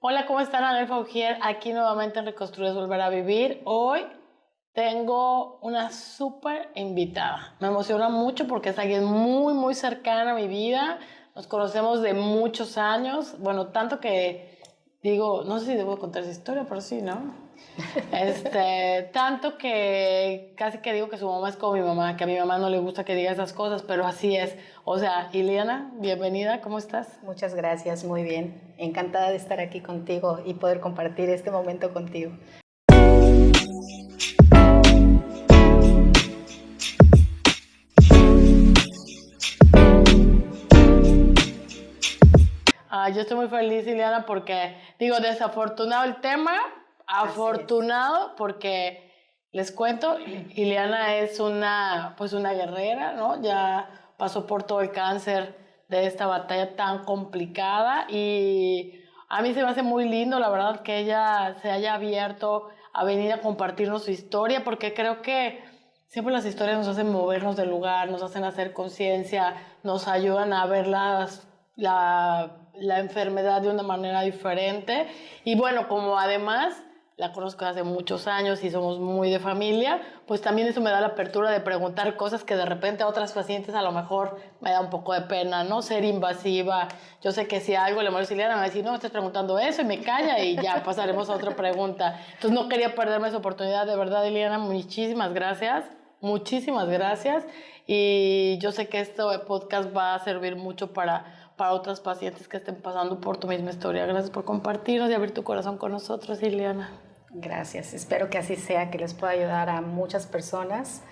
Hola, ¿cómo están? Anel Faugier, aquí nuevamente en Reconstruir es Volver a Vivir. Hoy tengo una súper invitada. Me emociona mucho porque es alguien muy cercana a mi vida. Nos conocemos de muchos años. Bueno, tanto que digo, no sé si debo contar esa historia, pero sí, ¿no? Tanto que casi que digo que su mamá es como mi mamá, que a mi mamá no le gusta que diga esas cosas, pero así es. O sea, Ileana, bienvenida, ¿cómo estás? Muchas gracias, muy bien. Encantada de estar aquí contigo y poder compartir este momento contigo. Yo estoy muy feliz, Ileana, porque, digo, desafortunado el tema, afortunado porque, les cuento, Ileana es pues una guerrera, ¿no? Ya pasó por todo el cáncer de esta batalla tan complicada y a mí se me hace muy lindo, la verdad, que ella se haya abierto a venir a compartirnos su historia, porque creo que siempre las historias nos hacen movernos del lugar, nos hacen hacer conciencia, nos ayudan a ver la enfermedad de una manera diferente. Y bueno, como además la conozco hace muchos años y somos muy de familia, pues también eso me da la apertura de preguntar cosas que de repente a otras pacientes a lo mejor me da un poco de pena, ¿no? Ser invasiva. Yo sé que si algo le muero a Ileana me va a decir, no, me estás preguntando eso y me calla y ya pasaremos a otra pregunta. Entonces no quería perderme esa oportunidad, de verdad, Ileana, muchísimas gracias. Muchísimas gracias. Y yo sé que este podcast va a servir mucho para otras pacientes que estén pasando por tu misma historia. Gracias por compartirnos y abrir tu corazón con nosotros, Ileana. Gracias, espero que así sea, que les pueda ayudar a muchas personas.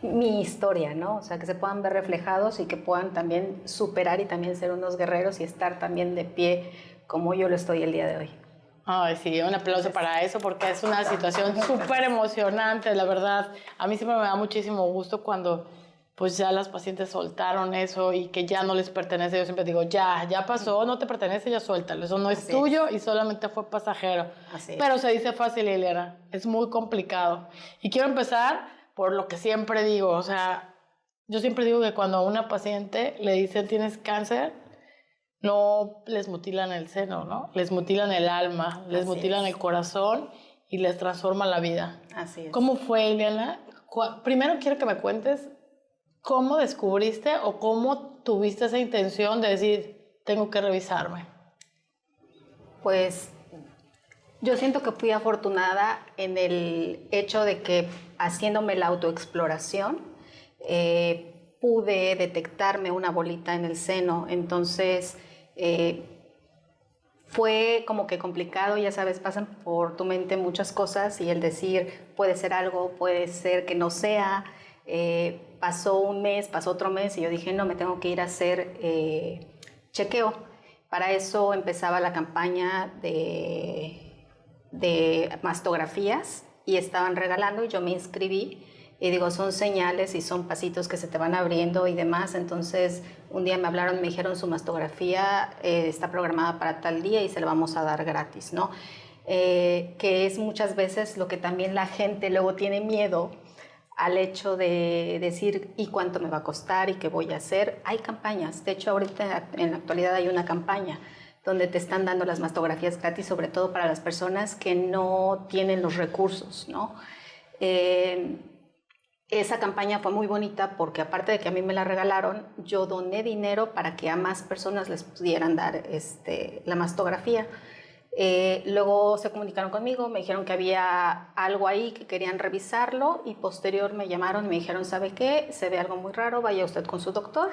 Mi historia, ¿no? O sea, que se puedan ver reflejados y que puedan también superar y también ser unos guerreros y estar también de pie como yo lo estoy el día de hoy. Ay, sí, un aplauso para eso porque es una situación súper emocionante, la verdad. A mí siempre me da muchísimo gusto cuando pues ya las pacientes soltaron eso y que ya no les pertenece. Yo siempre digo, ya pasó, no te pertenece, ya suéltalo. Eso no es Así tuyo es. y solamente fue pasajero. Así Pero es. se dice fácil, Hilera, es muy complicado. Y quiero empezar por lo que siempre digo, o sea, yo siempre digo que cuando a una paciente le dicen tienes cáncer, no les mutilan el seno, ¿no? Les mutilan el alma, les Así mutilan es. el corazón y les transforma la vida. Así es. ¿Cómo fue, Eliana? Primero quiero que me cuentes cómo descubriste o cómo tuviste esa intención de decir, tengo que revisarme. Pues yo siento que fui afortunada en el hecho de que haciéndome la autoexploración pude detectarme una bolita en el seno, entonces fue como que complicado, ya sabes, pasan por tu mente muchas cosas y el decir puede ser algo, puede ser que no sea. Pasó un mes, pasó otro mes y yo dije no, me tengo que ir a hacer chequeo. Para eso empezaba la campaña de mastografías y estaban regalando y yo me inscribí y digo, son señales y son pasitos que se te van abriendo y demás. Entonces un día me hablaron, me dijeron su mastografía está programada para tal día y se la vamos a dar gratis, ¿no? Que es muchas veces lo que también la gente luego tiene miedo al hecho de decir ¿y cuánto me va a costar y qué voy a hacer? Hay campañas, de hecho ahorita en la actualidad hay una campaña donde te están dando las mastografías gratis, sobre todo para las personas que no tienen los recursos, ¿no? Esa campaña fue muy bonita porque aparte de que a mí me la regalaron, yo doné dinero para que a más personas les pudieran dar la mastografía. Luego se comunicaron conmigo, me dijeron que había algo ahí que querían revisarlo y posterior me llamaron, me dijeron, ¿sabe qué? Se ve algo muy raro, vaya usted con su doctor.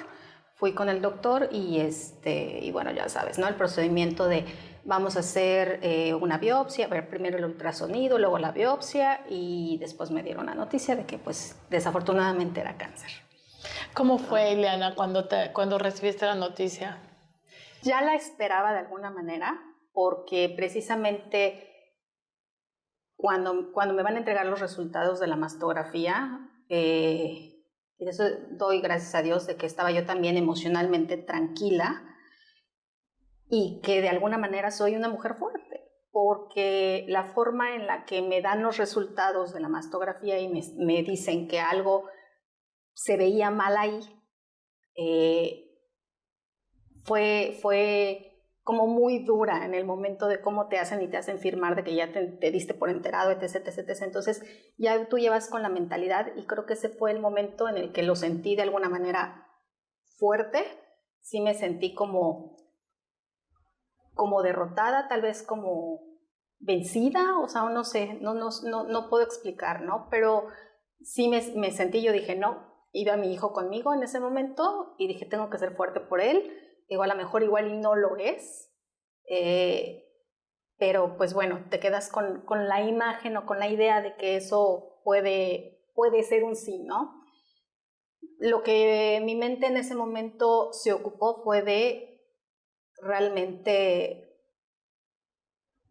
Fui con el doctor y bueno, ya sabes, ¿no? El procedimiento de vamos a hacer una biopsia, a ver primero el ultrasonido, luego la biopsia y después me dieron la noticia de que pues desafortunadamente era cáncer. ¿Cómo fue, Ileana, cuando recibiste la noticia? Ya la esperaba de alguna manera porque precisamente cuando me van a entregar los resultados de la mastografía, y de eso doy gracias a Dios de que estaba yo también emocionalmente tranquila y que de alguna manera soy una mujer fuerte, porque la forma en la que me dan los resultados de la mastografía y me dicen que algo se veía mal ahí, fue como muy dura en el momento de cómo te hacen y te hacen firmar de que ya te diste por enterado, etc, etc, etc. Entonces ya tú llevas con la mentalidad y creo que ese fue el momento en el que lo sentí de alguna manera fuerte. Sí me sentí como derrotada, tal vez como vencida, o sea, no sé, no puedo explicar, ¿no? Pero sí me sentí, yo dije, no, iba mi hijo conmigo en ese momento y dije, tengo que ser fuerte por él. Digo, a lo mejor igual y no lo es, pero pues bueno, te quedas con la imagen o con la idea de que eso puede ser un sí, ¿no? Lo que mi mente en ese momento se ocupó fue de realmente,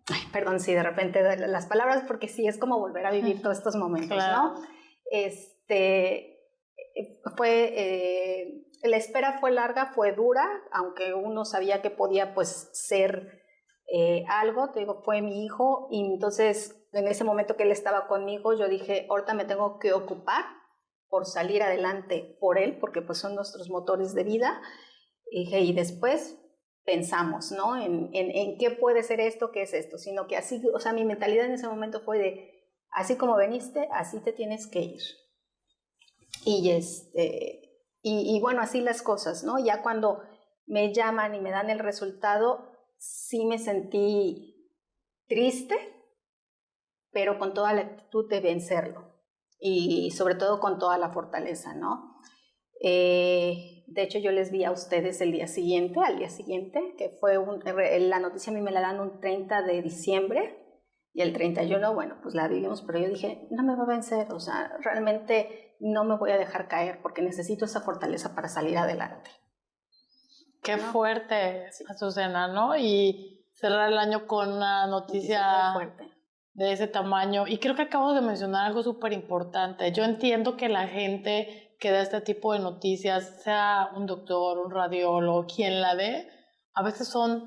ay, perdón si de repente las palabras, porque sí, es como volver a vivir todos estos momentos, claro. ¿no? La espera fue larga, fue dura, aunque uno sabía que podía pues ser algo, te digo, fue mi hijo, y entonces en ese momento que él estaba conmigo, yo dije, ahorita me tengo que ocupar por salir adelante por él, porque pues son nuestros motores de vida, y después pensamos, ¿no? En qué puede ser esto, qué es esto, sino que así, o sea, mi mentalidad en ese momento fue de, así como veniste, así te tienes que ir. Y bueno, así las cosas, ¿no? Ya cuando me llaman y me dan el resultado, sí me sentí triste, pero con toda la actitud de vencerlo y sobre todo con toda la fortaleza, ¿no? De hecho, yo les vi a ustedes al día siguiente, que fue la noticia a mí me la dan un 30 de diciembre y el 31, bueno, pues la vivimos, pero yo dije, no me va a vencer, o sea, realmente no me voy a dejar caer porque necesito esa fortaleza para salir adelante. Qué fuerte, sí. Azucena, ¿no? Y cerrar el año con una noticia muy fuerte de ese tamaño. Y creo que acabo de mencionar algo súper importante. Yo entiendo que la gente que da este tipo de noticias, sea un doctor, un radiólogo, quien la dé, a veces son,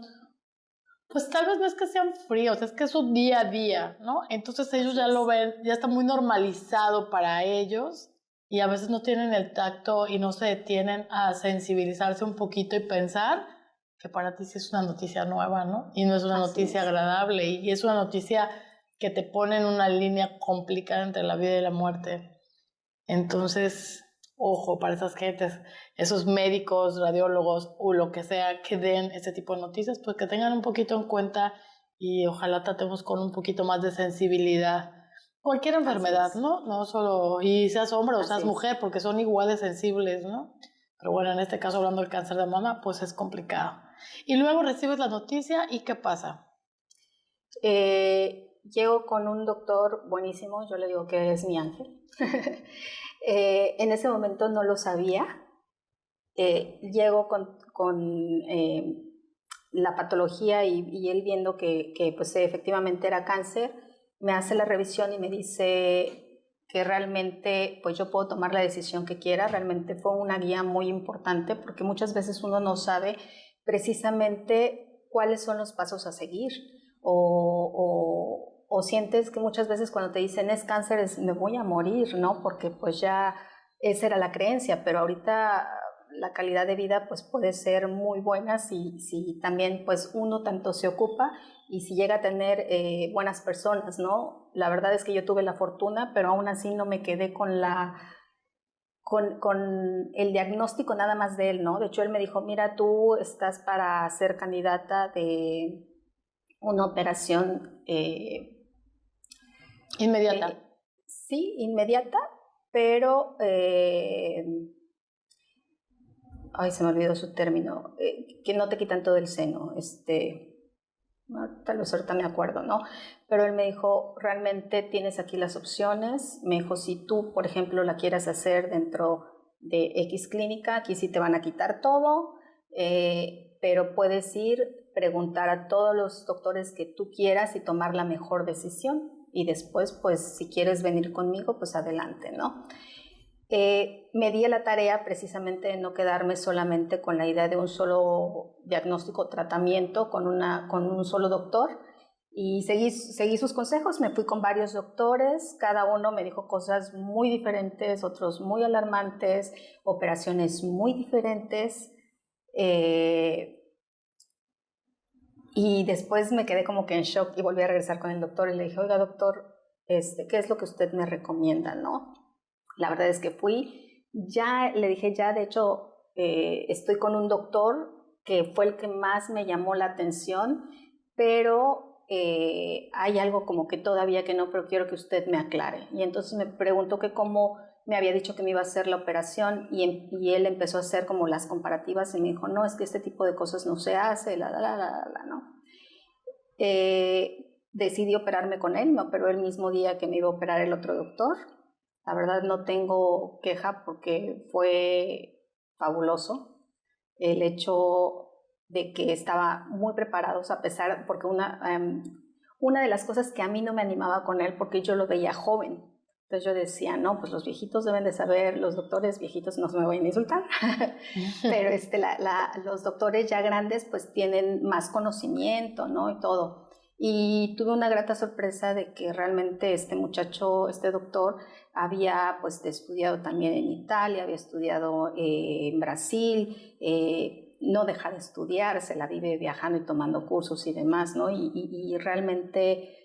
pues tal vez no es que sean fríos, es que es su día a día, ¿no? Entonces ellos ya lo ven, ya está muy normalizado para ellos y a veces no tienen el tacto y no se detienen a sensibilizarse un poquito y pensar que para ti sí es una noticia nueva, ¿no? Y no es una noticia agradable y es una noticia que te pone en una línea complicada entre la vida y la muerte. Entonces, ojo para esas gentes, esos médicos, radiólogos o lo que sea que den este tipo de noticias, pues que tengan un poquito en cuenta y ojalá tratemos con un poquito más de sensibilidad. Cualquier enfermedad, ¿no? No solo, y seas hombre o seas mujer, porque son igual de sensibles, ¿no? Pero bueno, en este caso hablando del cáncer de mama, pues es complicado. Y luego recibes la noticia y ¿qué pasa? Llego con un doctor buenísimo, yo le digo que es mi ángel. En ese momento no lo sabía. Llego con la patología y él viendo que pues efectivamente era cáncer, me hace la revisión y me dice que realmente pues yo puedo tomar la decisión que quiera. Realmente fue una guía muy importante porque muchas veces uno no sabe precisamente cuáles son los pasos a seguir o sientes que muchas veces cuando te dicen es cáncer me voy a morir, ¿no? Porque pues ya esa era la creencia, pero ahorita la calidad de vida pues puede ser muy buena si también pues uno tanto se ocupa y si llega a tener buenas personas, ¿no? La verdad es que yo tuve la fortuna, pero aún así no me quedé con el diagnóstico nada más de él, ¿no? De hecho, él me dijo, mira, tú estás para ser candidata de una operación inmediata. Sí, inmediata, pero ay, se me olvidó su término, que no te quitan todo el seno, tal vez ahorita me acuerdo, ¿no? Pero él me dijo, realmente tienes aquí las opciones. Me dijo, si tú, por ejemplo, la quieras hacer dentro de X clínica, aquí sí te van a quitar todo, pero puedes ir, preguntar a todos los doctores que tú quieras y tomar la mejor decisión. Y después, pues, si quieres venir conmigo, pues adelante, ¿no? Me di a la tarea precisamente de no quedarme solamente con la idea de un solo diagnóstico o tratamiento con un solo doctor y seguí sus consejos. Me fui con varios doctores, cada uno me dijo cosas muy diferentes, otros muy alarmantes, operaciones muy diferentes. Y después me quedé como que en shock y volví a regresar con el doctor y le dije, oiga, doctor, ¿qué es lo que usted me recomienda, no? La verdad es que fui, ya le dije, ya de hecho estoy con un doctor que fue el que más me llamó la atención, pero hay algo como que todavía que no, pero quiero que usted me aclare. Y entonces me preguntó que cómo me había dicho que me iba a hacer la operación y él empezó a hacer como las comparativas y me dijo, no, es que este tipo de cosas no se hace, ¿no? Decidí operarme con él, me operó el mismo día que me iba a operar el otro doctor. La verdad no tengo queja porque fue fabuloso el hecho de que estaba muy preparados a pesar, porque una de las cosas que a mí no me animaba con él, porque yo lo veía joven, entonces yo decía, no, pues los viejitos deben de saber, los doctores viejitos no se me vayan a insultar, pero los doctores ya grandes pues tienen más conocimiento, ¿no? Y todo. Y tuve una grata sorpresa de que realmente este muchacho, este doctor, había pues estudiado también en Italia, había estudiado en Brasil, no deja de estudiar, se la vive viajando y tomando cursos y demás, ¿no? Y realmente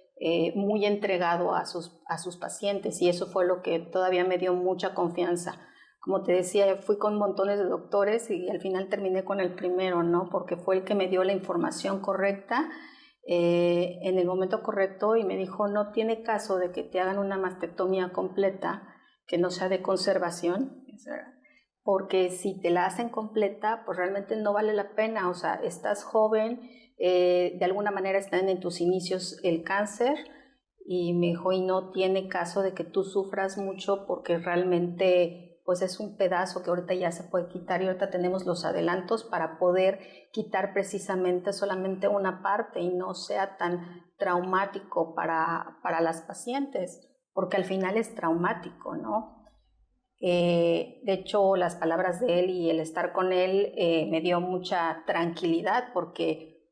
muy entregado a sus pacientes, y eso fue lo que todavía me dio mucha confianza. Como te decía, fui con montones de doctores y al final terminé con el primero, ¿no? Porque fue el que me dio la información correcta en el momento correcto y me dijo, no tiene caso de que te hagan una mastectomía completa que no sea de conservación, porque si te la hacen completa, pues realmente no vale la pena, o sea, estás joven, de alguna manera están en tus inicios el cáncer, y me dijo, y no tiene caso de que tú sufras mucho porque realmente pues es un pedazo que ahorita ya se puede quitar y ahorita tenemos los adelantos para poder quitar precisamente solamente una parte y no sea tan traumático para las pacientes, porque al final es traumático, ¿no? De hecho, las palabras de él y el estar con él me dio mucha tranquilidad porque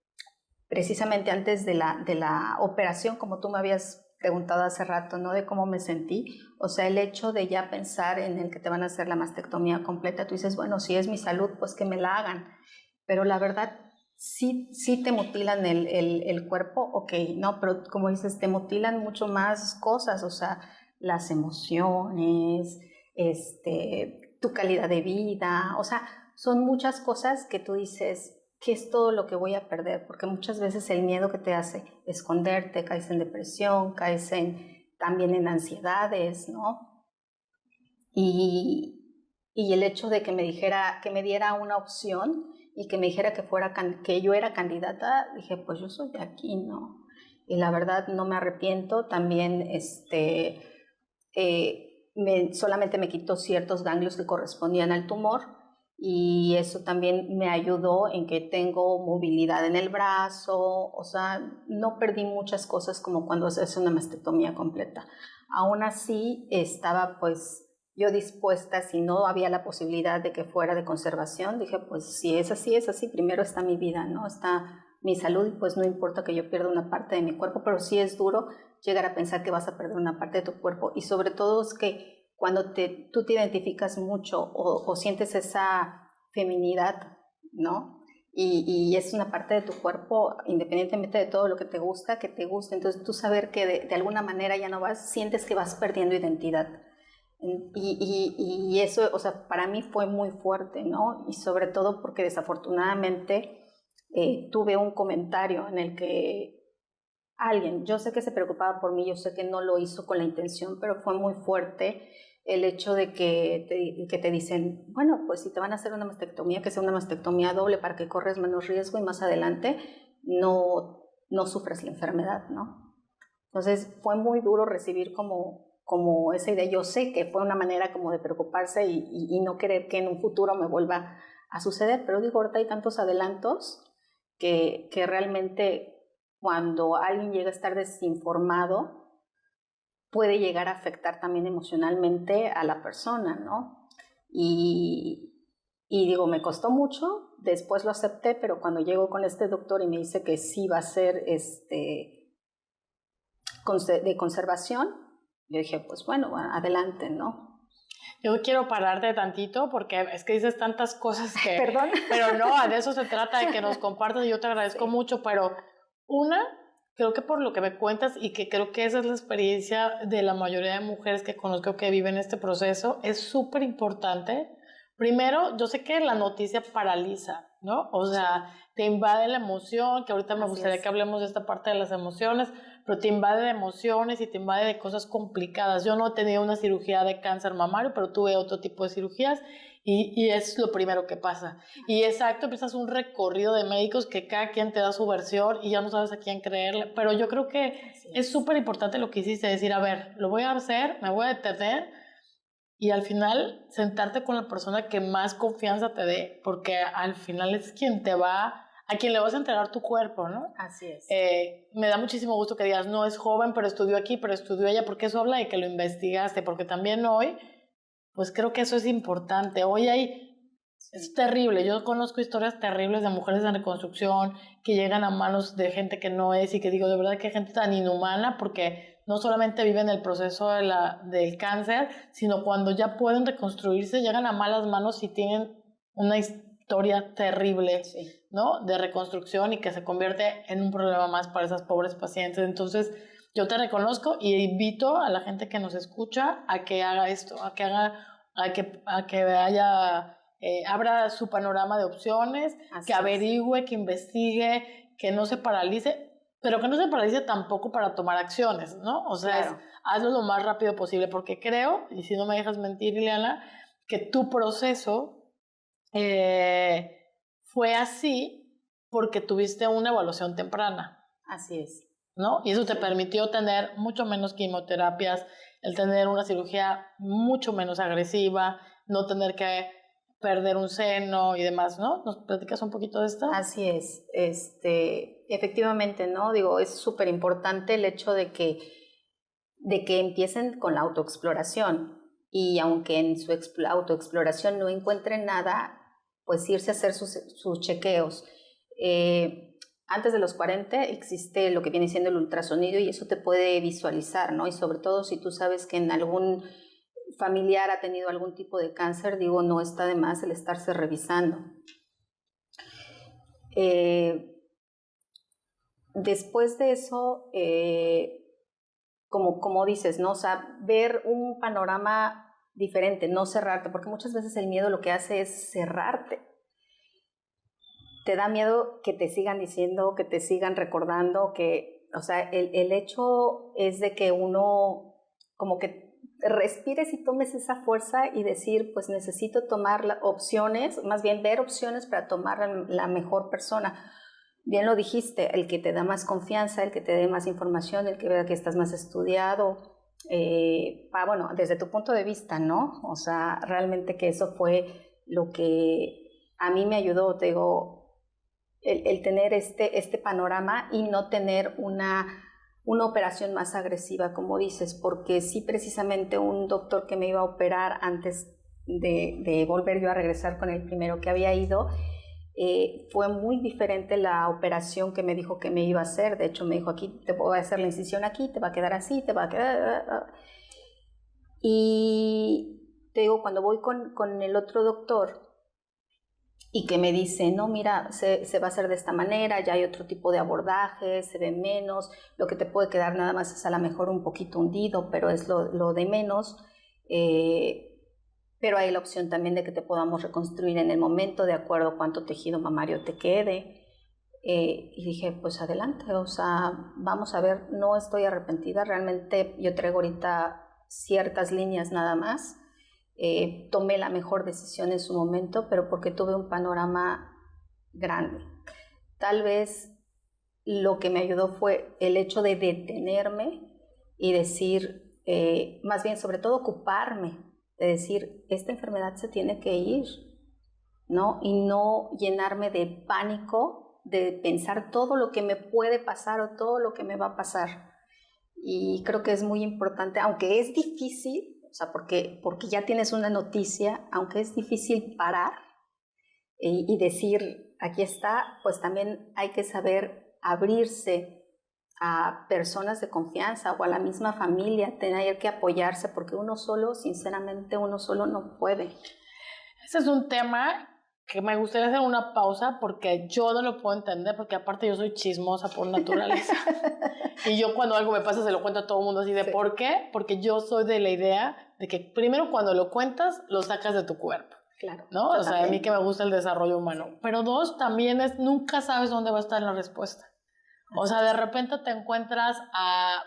precisamente antes de la operación, como tú me habías preguntado hace rato, ¿no? De cómo me sentí, o sea, el hecho de ya pensar en el que te van a hacer la mastectomía completa, tú dices, bueno, si es mi salud, pues que me la hagan, pero la verdad, sí te mutilan el cuerpo, ok, no, pero como dices, te mutilan mucho más cosas, o sea, las emociones, tu calidad de vida, o sea, son muchas cosas que tú dices, ¿qué es todo lo que voy a perder? Porque muchas veces el miedo que te hace esconderte, caes en depresión, caes también en ansiedades, ¿no? Y el hecho de que me dijera, que me diera una opción y que me dijera que yo era candidata, dije, pues yo soy de aquí, ¿no? Y la verdad no me arrepiento, también solamente me quitó ciertos ganglios que correspondían al tumor, y eso también me ayudó en que tengo movilidad en el brazo, o sea, no perdí muchas cosas como cuando se hace una mastectomía completa. Aún así, estaba pues yo dispuesta, si no había la posibilidad de que fuera de conservación, dije, pues si es así, primero está mi vida, ¿no? Está mi salud, pues no importa que yo pierda una parte de mi cuerpo, pero sí es duro llegar a pensar que vas a perder una parte de tu cuerpo, y sobre todo es que cuando tú te identificas mucho o sientes esa feminidad, ¿no? Y es una parte de tu cuerpo, independientemente de todo lo que te gusta, entonces tú saber que de alguna manera ya no sientes que vas perdiendo identidad. Y eso, o sea, para mí fue muy fuerte, ¿no? Y sobre todo porque desafortunadamente tuve un comentario en el que alguien, yo sé que se preocupaba por mí, yo sé que no lo hizo con la intención, pero fue muy fuerte el hecho de que te dicen, bueno, pues si te van a hacer una mastectomía, que sea una mastectomía doble para que corres menos riesgo y más adelante no sufres la enfermedad, ¿no? Entonces fue muy duro recibir como esa idea. Yo sé que fue una manera como de preocuparse y no querer que en un futuro me vuelva a suceder, pero digo, ahorita hay tantos adelantos que realmente cuando alguien llega a estar desinformado puede llegar a afectar también emocionalmente a la persona, ¿no? Y digo, me costó mucho, después lo acepté, pero cuando llego con este doctor y me dice que sí va a ser de conservación, yo dije, pues bueno, adelante, ¿no? Yo quiero pararte tantito porque es que dices tantas cosas que... Perdón. Pero no, de eso se trata, de que nos compartas y yo te agradezco mucho, pero una, creo que por lo que me cuentas y que creo que esa es la experiencia de la mayoría de mujeres que conozco que viven este proceso, es súper importante. Primero, yo sé que la noticia paraliza, ¿no? O sea, te invade la emoción, que ahorita me gustaría que hablemos de esta parte de las emociones, pero te invade de emociones y te invade de cosas complicadas. Yo no he tenido una cirugía de cáncer mamario, pero tuve otro tipo de cirugías y es lo primero que pasa. Y exacto, empiezas un recorrido de médicos que cada quien te da su versión y ya no sabes a quién creerle, pero yo creo que es súper importante lo que hiciste, decir, a ver, lo voy a hacer, me voy a detener y al final sentarte con la persona que más confianza te dé, porque al final es quien te va... a quien le vas a entregar tu cuerpo, ¿no? Así es. Me da muchísimo gusto que digas, no es joven, pero estudió aquí, pero estudió allá, porque eso habla de que lo investigaste, porque también hoy, pues creo que eso es importante. Hoy es terrible, yo conozco historias terribles de mujeres en reconstrucción que llegan a manos de gente que no es y que digo, de verdad que gente tan inhumana, porque no solamente viven el proceso del cáncer, sino cuando ya pueden reconstruirse, llegan a malas manos y tienen una historia terrible, ¿no? De reconstrucción y que se convierte en un problema más para esas pobres pacientes. Entonces, yo te reconozco y invito a la gente que nos escucha a que haga esto, a que abra su panorama de opciones, que averigüe, que investigue, que no se paralice, pero que no se paralice tampoco para tomar acciones, ¿no? O sea, hazlo lo más rápido posible, porque creo, y si no me dejas mentir, Ileana, que tu proceso fue así porque tuviste una evaluación temprana. Así es. ¿No? Y eso te permitió tener mucho menos quimioterapias, el tener una cirugía mucho menos agresiva, no tener que perder un seno y demás, ¿no? ¿Nos platicas un poquito de esto? Así es. Efectivamente, ¿no? Digo, es súper importante el hecho de que empiecen con la autoexploración y aunque en su autoexploración no encuentren nada, pues irse a hacer sus chequeos. Antes de los 40 existe lo que viene siendo el ultrasonido y eso te puede visualizar, ¿no? Y sobre todo si tú sabes que en algún familiar ha tenido algún tipo de cáncer, digo, no está de más el estarse revisando. Después de eso, como dices, ¿no? O sea, ver un panorama diferente, no cerrarte, porque muchas veces el miedo lo que hace es cerrarte. Te da miedo que te sigan diciendo, que te sigan recordando, o sea, el hecho es de que uno como que respires y tomes esa fuerza y decir, pues necesito tomar opciones, más bien ver opciones para tomar la mejor persona. Bien lo dijiste, el que te da más confianza, el que te dé más información, el que vea que estás más estudiado, bueno, desde tu punto de vista, ¿no? O sea, realmente que eso fue lo que a mí me ayudó, te digo, el tener este panorama y no tener una operación más agresiva, como dices, porque sí, precisamente un doctor que me iba a operar antes de volver yo a regresar con el primero que había ido, fue muy diferente la operación que me dijo que me iba a hacer. De hecho, me dijo, aquí te voy a hacer la incisión aquí, te va a quedar así, te va a quedar... Y te digo, cuando voy con el otro doctor, y que me dice, no, mira, se va a hacer de esta manera, ya hay otro tipo de abordaje, se ve menos, lo que te puede quedar nada más es a lo mejor un poquito hundido, pero es lo de menos, pero hay la opción también de que te podamos reconstruir en el momento de acuerdo a cuánto tejido mamario te quede. Y dije, pues adelante, o sea, vamos a ver, no estoy arrepentida, realmente yo traigo ahorita ciertas líneas nada más. Tomé la mejor decisión en su momento, pero porque tuve un panorama grande. Tal vez lo que me ayudó fue el hecho de detenerme y decir, más bien sobre todo ocuparme, de decir, esta enfermedad se tiene que ir, ¿no? Y no llenarme de pánico, de pensar todo lo que me puede pasar o todo lo que me va a pasar. Y creo que es muy importante, aunque es difícil, o sea, porque ya tienes una noticia, aunque es difícil parar y decir, aquí está, pues también hay que saber abrirse a personas de confianza o a la misma familia, tener que apoyarse, porque uno solo, sinceramente, uno solo no puede. Ese es un tema que me gustaría hacer una pausa porque yo no lo puedo entender, porque aparte yo soy chismosa por naturaleza. Y yo cuando algo me pasa se lo cuento a todo el mundo así de ¿por qué? Porque yo soy de la idea de que primero cuando lo cuentas, lo sacas de tu cuerpo. Claro. ¿No? O sea, a mí que me gusta el desarrollo humano. Sí. Pero dos, también es nunca sabes dónde va a estar la respuesta. O sea, de repente te encuentras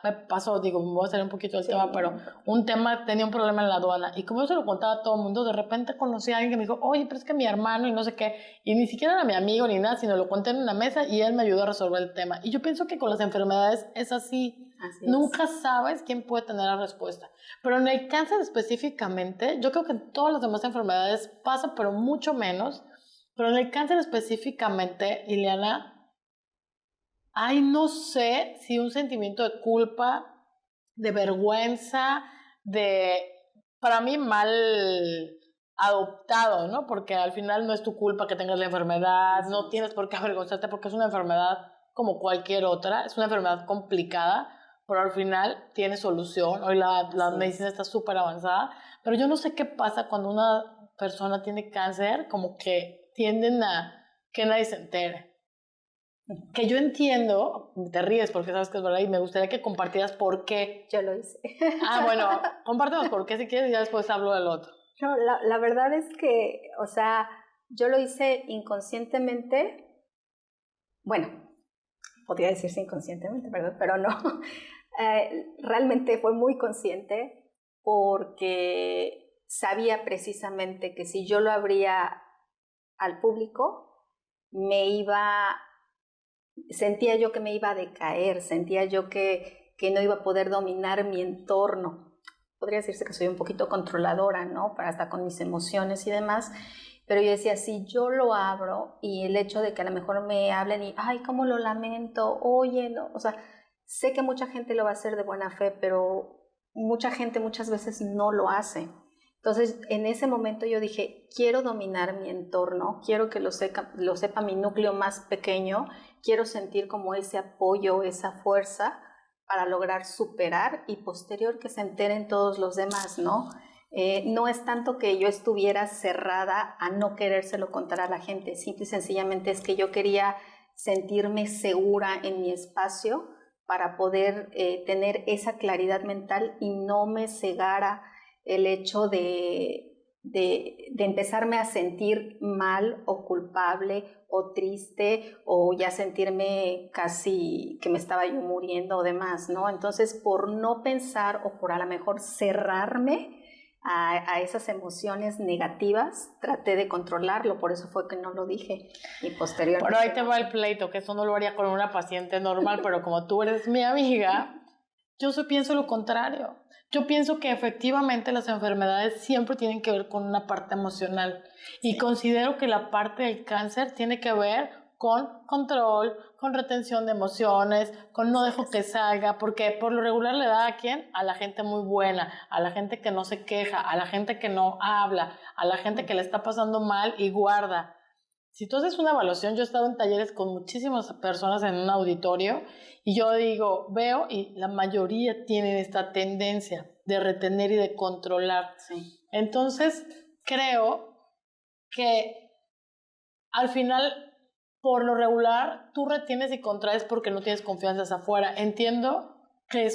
me pasó, digo, me voy a salir un poquito del tema, pero un tema, tenía un problema en la aduana, y como yo se lo contaba a todo el mundo, de repente conocí a alguien que me dijo, oye, pero es que mi hermano y no sé qué, y ni siquiera era mi amigo ni nada, sino lo conté en una mesa y él me ayudó a resolver el tema. Y yo pienso que con las enfermedades es así. Nunca sabes quién puede tener la respuesta. Pero en el cáncer específicamente, yo creo que en todas las demás enfermedades pasa, pero mucho menos. Pero en el cáncer específicamente, Ileana, ay, no sé si un sentimiento de culpa, de vergüenza, para mí mal adoptado, ¿no? Porque al final no es tu culpa que tengas la enfermedad, no tienes por qué avergonzarte porque es una enfermedad como cualquier otra, es una enfermedad complicada, pero al final tiene solución. Hoy la medicina está súper avanzada, pero yo no sé qué pasa cuando una persona tiene cáncer, como que tienden a que nadie se entere. Que yo entiendo, te ríes porque sabes que es verdad y me gustaría que compartieras por qué. Yo lo hice. Bueno, compártenos por qué si quieres y ya después hablo del otro. No, la verdad es que, o sea, yo lo hice inconscientemente, bueno, podría decirse inconscientemente, ¿verdad? Pero no, realmente fue muy consciente porque sabía precisamente que si yo lo abría al público, sentía yo que me iba a decaer, sentía yo que no iba a poder dominar mi entorno. Podría decirse que soy un poquito controladora, ¿no? Hasta con mis emociones y demás. Pero yo decía, si yo lo abro y el hecho de que a lo mejor me hablen y, ay, cómo lo lamento, oye, no, o sea, sé que mucha gente lo va a hacer de buena fe, pero mucha gente muchas veces no lo hace. Entonces, en ese momento yo dije, quiero dominar mi entorno, quiero que lo sepa mi núcleo más pequeño, quiero sentir como ese apoyo, esa fuerza para lograr superar y posterior que se enteren todos los demás, ¿no? No es tanto que yo estuviera cerrada a no querérselo contar a la gente, simple y sencillamente es que yo quería sentirme segura en mi espacio para poder tener esa claridad mental y no me cegara el hecho de empezarme a sentir mal o culpable o triste o ya sentirme casi que me estaba yo muriendo o demás, ¿no? Entonces, por no pensar o por a lo mejor cerrarme a esas emociones negativas, traté de controlarlo, por eso fue que no lo dije y posteriormente. Pero ahí te va el pleito, que eso no lo haría con una paciente normal, pero como tú eres mi amiga, yo pienso lo contrario. Yo pienso que efectivamente las enfermedades siempre tienen que ver con una parte emocional y considero que la parte del cáncer tiene que ver con control, con retención de emociones, con no dejo que salga, porque por lo regular le da a quién, a la gente muy buena, a la gente que no se queja, a la gente que no habla, a la gente que le está pasando mal y guarda. Si tú haces una evaluación, yo he estado en talleres con muchísimas personas en un auditorio y yo veo y la mayoría tienen esta tendencia de retener y de controlar. Sí. Entonces, creo que al final, por lo regular, tú retienes y contraes porque no tienes confianza hacia afuera. Entiendo que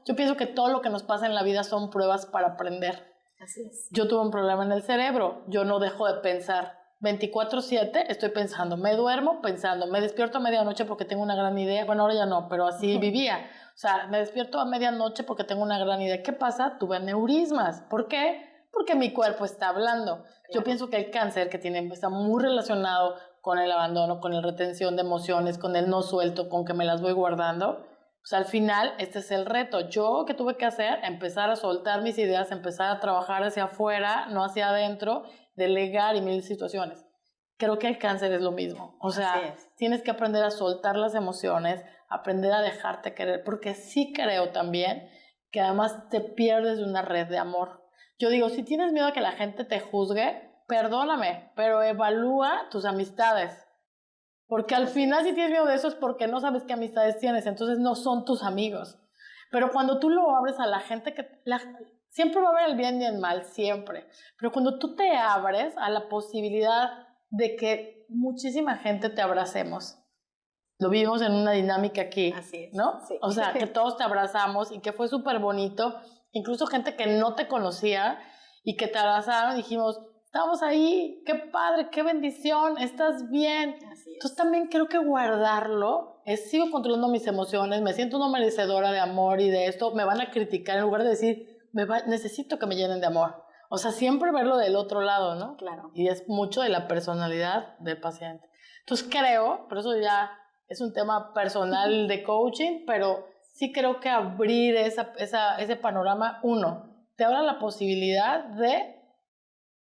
yo pienso que todo lo que nos pasa en la vida son pruebas para aprender. Así es. Yo tuve un problema en el cerebro, yo no dejo de pensar. 24/7 estoy pensando, me duermo pensando, me despierto a medianoche porque tengo una gran idea, bueno ahora ya no, pero así vivía, o sea, me despierto a medianoche porque tengo una gran idea. ¿Qué pasa? Tuve aneurismas. ¿Por qué? Porque mi cuerpo está hablando. Claro. Yo pienso que el cáncer está muy relacionado con el abandono, con la retención de emociones, con el no suelto, con que me las voy guardando. Pues al final este es el reto. Yo, ¿qué tuve que hacer? Empezar a soltar mis ideas, empezar a trabajar hacia afuera, no hacia adentro, delegar y mil situaciones. Creo que el cáncer es lo mismo. O sea, tienes que aprender a soltar las emociones, aprender a dejarte querer, porque sí creo también que además te pierdes de una red de amor. Yo digo, si tienes miedo a que la gente te juzgue, perdóname, pero evalúa tus amistades. Porque al final si tienes miedo de eso es porque no sabes qué amistades tienes, entonces no son tus amigos. Pero cuando tú lo abres a la gente siempre va a haber el bien y el mal, siempre. Pero cuando tú te abres a la posibilidad de que muchísima gente te abracemos, lo vivimos en una dinámica aquí, así es, ¿no? Sí. O sea, que todos te abrazamos y que fue súper bonito, incluso gente que no te conocía y que te abrazaron y dijimos, estamos ahí, qué padre, qué bendición, estás bien. Así es. Entonces también creo que guardarlo sigo controlando mis emociones, me siento una merecedora de amor y de esto, me van a criticar en lugar de decir, necesito que me llenen de amor. O sea, siempre verlo del otro lado, ¿no? Claro. Y es mucho de la personalidad del paciente. Entonces creo, pero eso ya es un tema personal de coaching, pero sí creo que abrir ese panorama, te abre la posibilidad de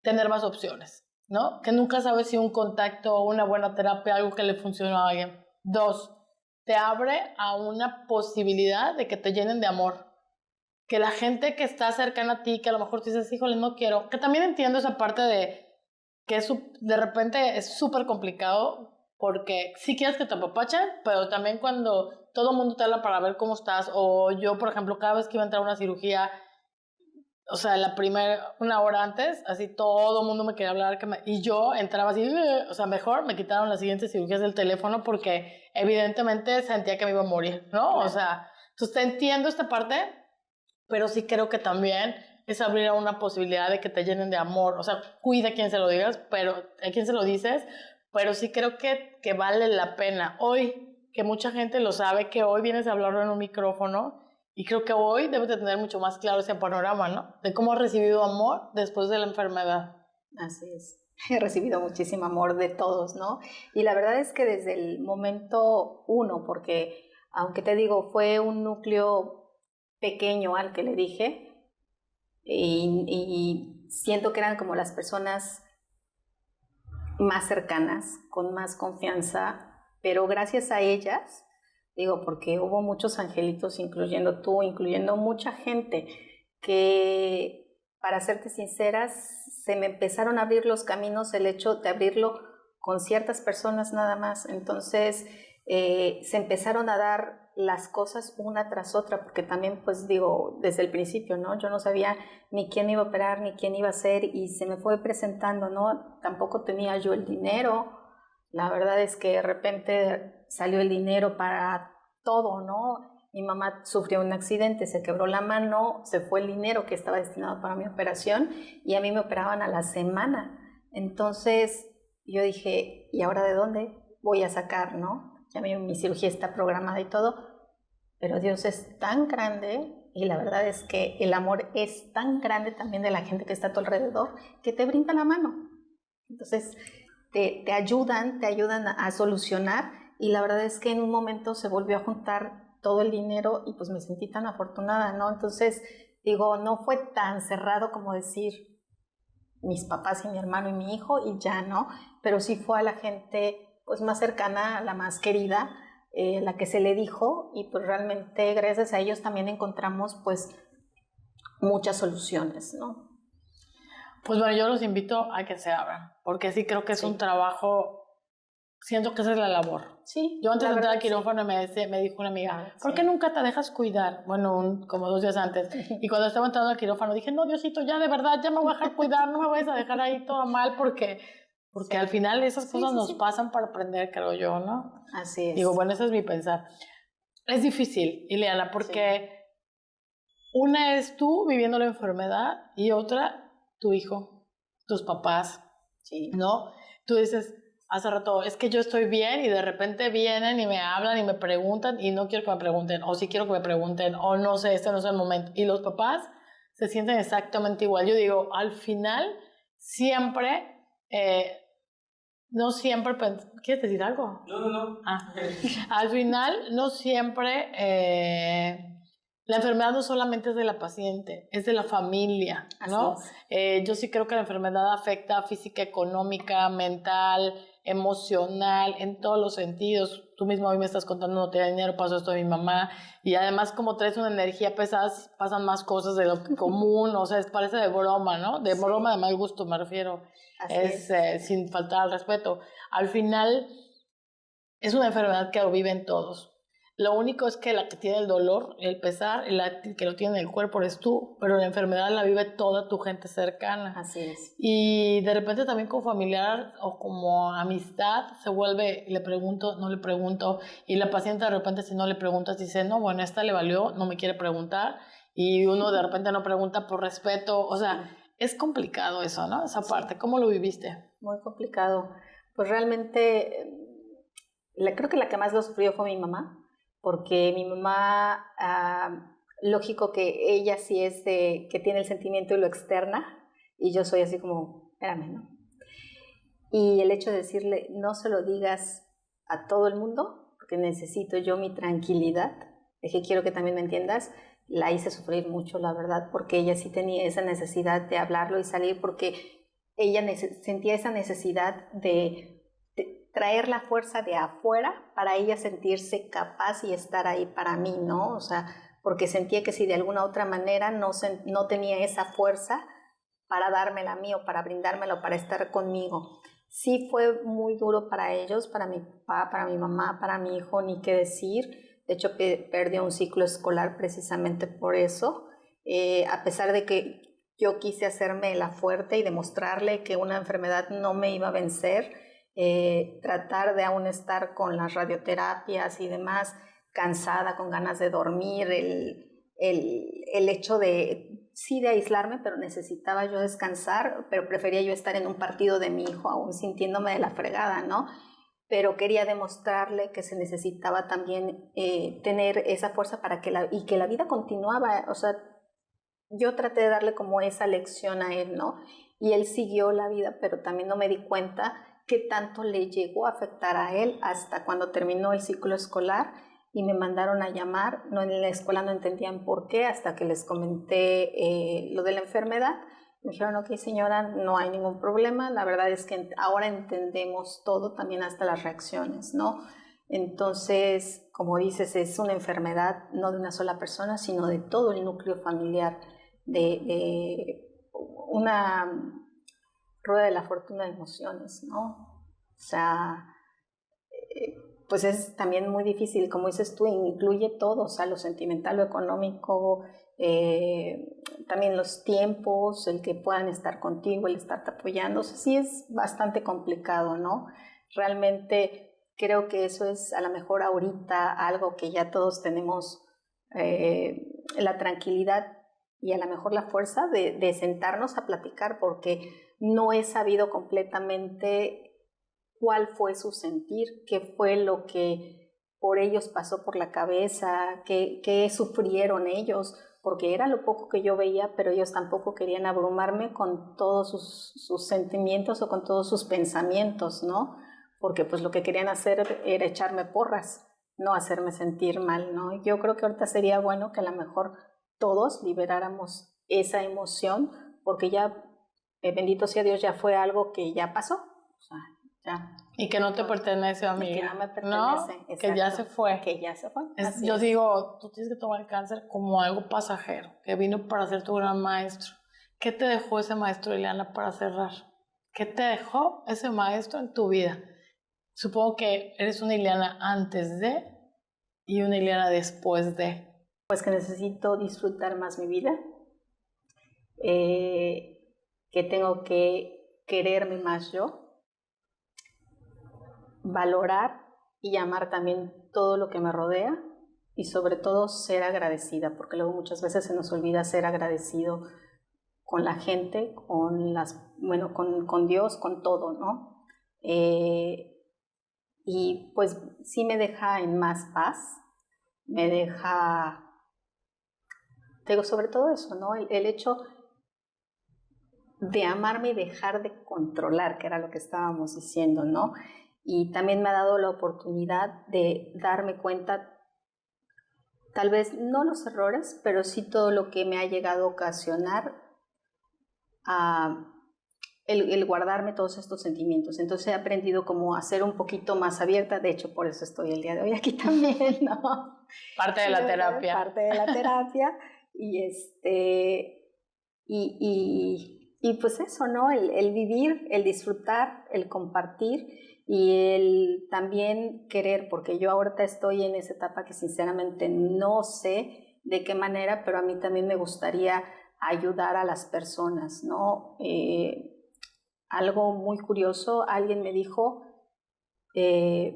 tener más opciones, ¿no? Que nunca sabes si un contacto o una buena terapia, algo que le funciona a alguien. 2, te abre a una posibilidad de que te llenen de amor. Que la gente que está cercana a ti, que a lo mejor dices, híjole, no quiero. Que también entiendo esa parte de que de repente es súper complicado porque sí quieres que te apapachen, pero también cuando todo el mundo te habla para ver cómo estás, o yo, por ejemplo, cada vez que iba a entrar a una cirugía, o sea, una hora antes, así todo el mundo me quería hablar, y yo entraba así, o sea, mejor me quitaron las siguientes cirugías del teléfono porque evidentemente sentía que me iba a morir, ¿no? Claro. O sea, entonces te entiendo esta parte, pero sí creo que también es abrir a una posibilidad de que te llenen de amor, o sea, cuida a quien se lo digas, pero a quien se lo dices, pero sí creo que vale la pena. Hoy, que mucha gente lo sabe, que hoy vienes a hablarlo en un micrófono, y creo que hoy debes de tener mucho más claro ese panorama, ¿no? De cómo has recibido amor después de la enfermedad. Así es. He recibido muchísimo amor de todos, ¿no? Y la verdad es que desde el momento 1, porque aunque te digo, fue un núcleo pequeño al que le dije, y siento que eran como las personas más cercanas, con más confianza, pero gracias a ellas, digo, porque hubo muchos angelitos, incluyendo tú, incluyendo mucha gente, que, para serte sinceras, se me empezaron a abrir los caminos, el hecho de abrirlo con ciertas personas nada más. Entonces, se empezaron a dar las cosas una tras otra, porque también, pues digo, desde el principio, ¿no? Yo no sabía ni quién iba a operar, ni quién iba a hacer, y se me fue presentando, ¿no? Tampoco tenía yo el dinero. La verdad es que de repente salió el dinero para todo, ¿no? Mi mamá sufrió un accidente, se quebró la mano, se fue el dinero que estaba destinado para mi operación y a mí me operaban a la semana. Entonces yo dije, ¿y ahora de dónde voy a sacar, no? Ya mi cirugía está programada y todo, pero Dios es tan grande y la verdad es que el amor es tan grande también de la gente que está a tu alrededor que te brinda la mano. Entonces te ayudan a solucionar, y la verdad es que en un momento se volvió a juntar todo el dinero y pues me sentí tan afortunada, ¿no? Entonces digo, no fue tan cerrado como decir mis papás y mi hermano y mi hijo y ya, ¿no? Pero sí fue a la gente pues más cercana, a la más querida, la que se le dijo, y pues realmente gracias a ellos también encontramos pues muchas soluciones, ¿no? Pues bueno, yo los invito a que se abran, porque sí creo que es un trabajo, siento que esa es la labor. Sí. Yo antes de entrar al quirófano me dijo una amiga, ¿por qué nunca te dejas cuidar? Bueno, como 2 días antes. Y cuando estaba entrando al quirófano dije, no, Diosito, ya de verdad, ya me voy a dejar cuidar, no me vayas a dejar ahí toda mal, porque al final esas cosas nos pasan para aprender, creo yo, ¿no? Así es. Digo, bueno, ese es mi pensar. Es difícil, Ileana, porque una es tú viviendo la enfermedad y otra tu hijo, tus papás, ¿no? Tú dices, hace rato, es que yo estoy bien y de repente vienen y me hablan y me preguntan y no quiero que me pregunten, o sí quiero que me pregunten, o no sé, este no es el momento. Y los papás se sienten exactamente igual. Yo digo, al final, siempre, no siempre, ¿quieres decir algo? No. Al final, no siempre... la enfermedad no solamente es de la paciente, es de la familia, ¿no? Yo sí creo que la enfermedad afecta física, económica, mental, emocional, en todos los sentidos. Tú mismo hoy me estás contando, no tenía dinero, pasó esto de mi mamá, y además como traes una energía pesada, pasan más cosas de lo común, o sea, parece de broma, ¿no? De broma de mal gusto me refiero, sin faltar al respeto. Al final... es una enfermedad que lo viven todos. Lo único es que la que tiene el dolor, el pesar, que lo tiene en el cuerpo eres tú, pero la enfermedad la vive toda tu gente cercana. Así es. Y de repente también como familiar o como amistad se vuelve, le pregunto, no le pregunto, y la paciente de repente si no le preguntas dice, no, bueno, esta le valió, no me quiere preguntar, y uno de repente no pregunta por respeto, o sea, es complicado eso, ¿no? Esa parte, ¿cómo lo viviste? Muy complicado. Pues realmente, creo que la que más lo sufrió fue mi mamá, porque mi mamá, lógico que ella sí es de que tiene el sentimiento y lo externa, y yo soy así como, espérame, ¿no? Y el hecho de decirle, no se lo digas a todo el mundo, porque necesito yo mi tranquilidad, de que quiero que también me entiendas, la hice sufrir mucho, la verdad, porque ella sí tenía esa necesidad de hablarlo y salir, porque ella sentía esa necesidad de traer la fuerza de afuera para ella sentirse capaz y estar ahí para mí, ¿no? O sea, porque sentía que si de alguna otra manera no tenía esa fuerza para dármela a mí o para brindármela o para estar conmigo. Sí fue muy duro para ellos, para mi papá, para mi mamá, para mi hijo, ni qué decir. De hecho, perdió un ciclo escolar precisamente por eso. A pesar de que yo quise hacerme la fuerte y demostrarle que una enfermedad no me iba a vencer, tratar de aún estar con las radioterapias y demás, cansada, con ganas de dormir, el hecho de, sí, de aislarme, pero necesitaba yo descansar, pero prefería yo estar en un partido de mi hijo, aún sintiéndome de la fregada, ¿no? Pero quería demostrarle que se necesitaba también tener esa fuerza para que y que la vida continuaba, o sea, yo traté de darle como esa lección a él, ¿no? Y él siguió la vida, pero también no me di cuenta qué tanto le llegó a afectar a él hasta cuando terminó el ciclo escolar y me mandaron a llamar. No, en la escuela no entendían por qué, hasta que les comenté lo de la enfermedad. Me dijeron, ok, señora, no hay ningún problema. La verdad es que ahora entendemos todo, también hasta las reacciones, ¿no? Entonces, como dices, es una enfermedad no de una sola persona, sino de todo el núcleo familiar, de una rueda de la fortuna de emociones, ¿no? O sea, pues es también muy difícil, como dices tú, incluye todo, o sea, lo sentimental, lo económico, también los tiempos, el que puedan estar contigo, el estarte apoyando, o sea, sí es bastante complicado, ¿no? Realmente creo que eso es a lo mejor ahorita algo que ya todos tenemos la tranquilidad y a lo mejor la fuerza de sentarnos a platicar, porque no he sabido completamente cuál fue su sentir, qué fue lo que por ellos pasó por la cabeza, qué sufrieron ellos, porque era lo poco que yo veía, pero ellos tampoco querían abrumarme con todos sus sentimientos o con todos sus pensamientos, ¿no? Porque pues lo que querían hacer era echarme porras, no hacerme sentir mal, ¿no? Yo creo que ahorita sería bueno que a lo mejor todos liberáramos esa emoción, porque ya, bendito sea Dios, ya fue algo que ya pasó, o sea, ya. Y que no te pertenece, amiga. Que no me pertenece, ¿no? Que ya se fue. Que ya se fue. Yo digo, tú tienes que tomar el cáncer como algo pasajero, que vino para ser tu gran maestro. ¿Qué te dejó ese maestro, Ileana, para cerrar? ¿Qué te dejó ese maestro en tu vida? Supongo que eres una Ileana antes de y una Ileana después de. Pues que necesito disfrutar más mi vida, que tengo que quererme más yo, valorar y amar también todo lo que me rodea y sobre todo ser agradecida, porque luego muchas veces se nos olvida ser agradecido con la gente, con Dios, con todo, ¿no? Y pues sí me deja en más paz, me deja, te digo, sobre todo eso, ¿no? El hecho de amarme y dejar de controlar, que era lo que estábamos diciendo, ¿no? Y también me ha dado la oportunidad de darme cuenta, tal vez no los errores, pero sí todo lo que me ha llegado a ocasionar el guardarme todos estos sentimientos. Entonces he aprendido como a ser un poquito más abierta, de hecho por eso estoy el día de hoy aquí también, ¿no? Parte de la terapia. Parte de la terapia. Y pues eso, ¿no? El vivir, el disfrutar, el compartir y el también querer, porque yo ahorita estoy en esa etapa que sinceramente no sé de qué manera, pero a mí también me gustaría ayudar a las personas, ¿no? Algo muy curioso, alguien me dijo que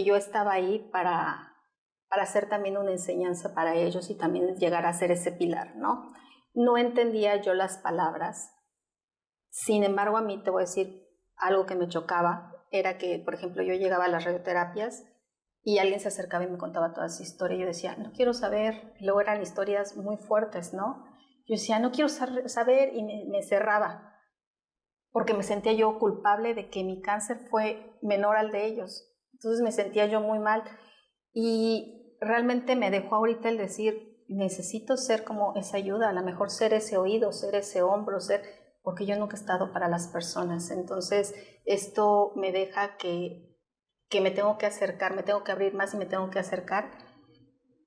yo estaba ahí para hacer también una enseñanza para ellos y también llegar a ser ese pilar, ¿no? No entendía yo las palabras, sin embargo a mí te voy a decir algo que me chocaba, era que, por ejemplo, yo llegaba a las radioterapias y alguien se acercaba y me contaba toda esa historia y yo decía, no quiero saber, y luego eran historias muy fuertes, ¿no? Yo decía, no quiero saber y me cerraba, porque me sentía yo culpable de que mi cáncer fue menor al de ellos, entonces me sentía yo muy mal y realmente me dejó ahorita el decir, necesito ser como esa ayuda, a lo mejor ser ese oído, ser ese hombro, porque yo nunca he estado para las personas, entonces esto me deja que me tengo que acercar, me tengo que abrir más y me tengo que acercar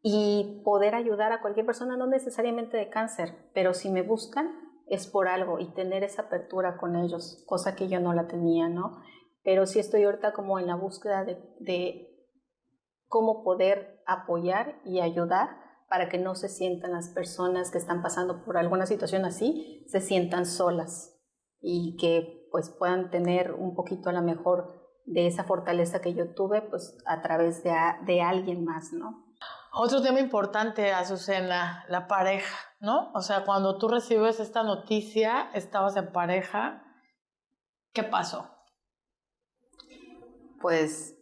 y poder ayudar a cualquier persona, no necesariamente de cáncer, pero si me buscan es por algo y tener esa apertura con ellos, cosa que yo no la tenía, ¿no? Pero sí estoy ahorita como en la búsqueda de cómo poder apoyar y ayudar para que no se sientan las personas que están pasando por alguna situación así, se sientan solas y que pues puedan tener un poquito a lo mejor de esa fortaleza que yo tuve pues a través de alguien más, ¿no? Otro tema importante, Azucena, la pareja, ¿no? O sea, cuando tú recibes esta noticia, estabas en pareja, ¿qué pasó? Pues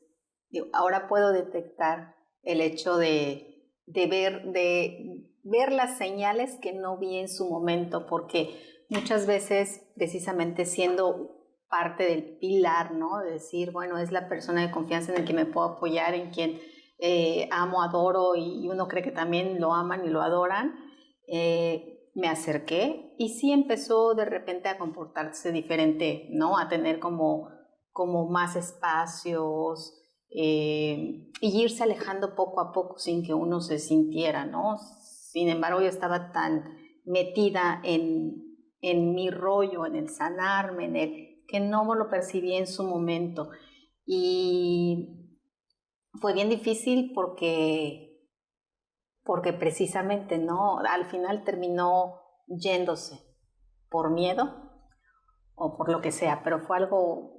ahora puedo detectar el hecho de ver las señales que no vi en su momento, porque muchas veces precisamente siendo parte del pilar, ¿no? De decir, bueno, es la persona de confianza en el que me puedo apoyar, en quien amo, adoro y uno cree que también lo aman y lo adoran, me acerqué y sí empezó de repente a comportarse diferente, ¿no? A tener como más espacios y irse alejando poco a poco sin que uno se sintiera, ¿no? Sin embargo, yo estaba tan metida en mi rollo, en el sanarme, que no me lo percibí en su momento. Y fue bien difícil porque precisamente, ¿no? Al final terminó yéndose por miedo o por lo que sea, pero fue algo